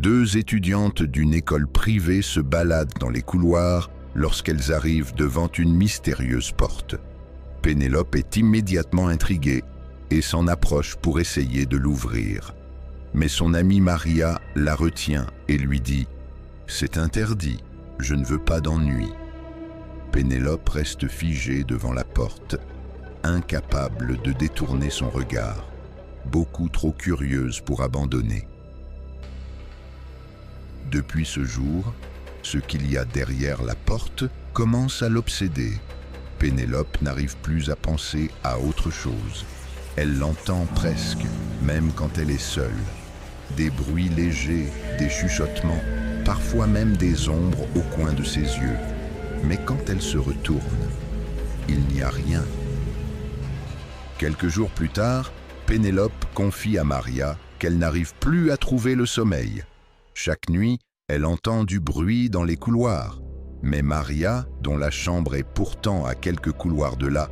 Deux étudiantes d'une école privée se baladent dans les couloirs lorsqu'elles arrivent devant une mystérieuse porte. Pénélope est immédiatement intriguée et s'en approche pour essayer de l'ouvrir. Mais son amie Maria la retient et lui dit « C'est interdit, je ne veux pas d'ennui ». Pénélope reste figée devant la porte, incapable de détourner son regard, beaucoup trop curieuse pour abandonner. Depuis ce jour, ce qu'il y a derrière la porte commence à l'obséder. Pénélope n'arrive plus à penser à autre chose. Elle l'entend presque, même quand elle est seule. Des bruits légers, des chuchotements, parfois même des ombres au coin de ses yeux. Mais quand elle se retourne, il n'y a rien. Quelques jours plus tard, Pénélope confie à Maria qu'elle n'arrive plus à trouver le sommeil. Chaque nuit, elle entend du bruit dans les couloirs. Mais Maria, dont la chambre est pourtant à quelques couloirs de là,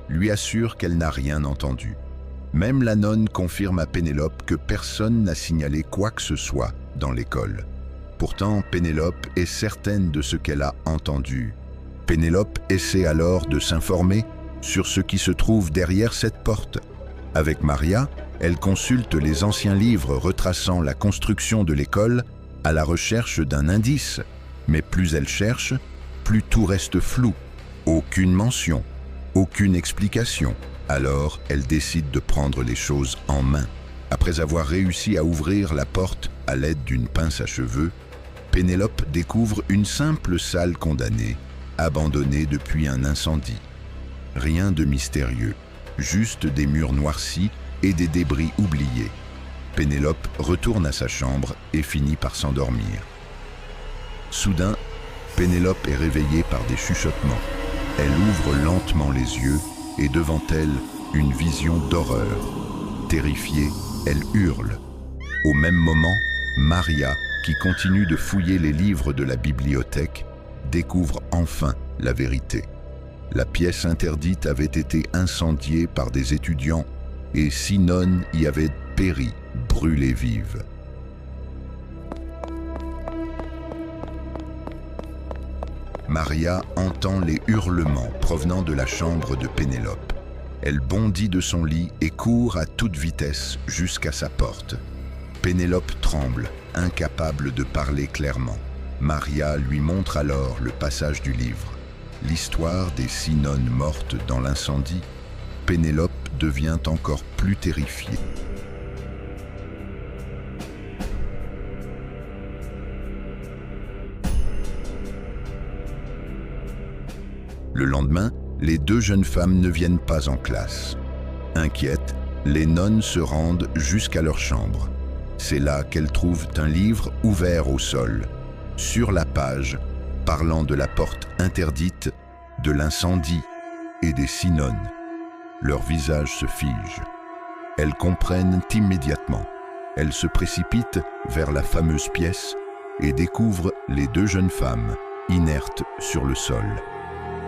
lui assure qu'elle n'a rien entendu. Même la nonne confirme à Pénélope que personne n'a signalé quoi que ce soit dans l'école. Pourtant, Pénélope est certaine de ce qu'elle a entendu. Pénélope essaie alors de s'informer sur ce qui se trouve derrière cette porte. Avec Maria, elle consulte les anciens livres retraçant la construction de l'école à la recherche d'un indice. Mais plus elle cherche, plus tout reste flou. Aucune mention, aucune explication. Alors, elle décide de prendre les choses en main. Après avoir réussi à ouvrir la porte à l'aide d'une pince à cheveux, Pénélope découvre une simple salle condamnée, abandonnée depuis un incendie. Rien de mystérieux, juste des murs noircis et des débris oubliés. Pénélope retourne à sa chambre et finit par s'endormir. Soudain, Pénélope est réveillée par des chuchotements. Elle ouvre lentement les yeux et devant elle, une vision d'horreur. Terrifiée, elle hurle. Au même moment, Maria, qui continue de fouiller les livres de la bibliothèque, découvre enfin la vérité. La pièce interdite avait été incendiée par des étudiants et 6 nonnes y avaient péri, brûlées vives. Maria entend les hurlements provenant de la chambre de Pénélope. Elle bondit de son lit et court à toute vitesse jusqu'à sa porte. Pénélope tremble, incapable de parler clairement. Maria lui montre alors le passage du livre. L'histoire des 6 nonnes mortes dans l'incendie. Pénélope devient encore plus terrifiée. Le lendemain, les 2 jeunes femmes ne viennent pas en classe. Inquiètes, les nonnes se rendent jusqu'à leur chambre. C'est là qu'elles trouvent un livre ouvert au sol, sur la page, parlant de la porte interdite, de l'incendie et des 6 nonnes. Leurs visages se figent. Elles comprennent immédiatement. Elles se précipitent vers la fameuse pièce et découvrent les 2 jeunes femmes, inertes sur le sol.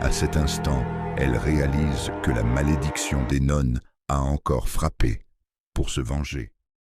À cet instant, elle réalise que la malédiction des nonnes a encore frappé pour se venger.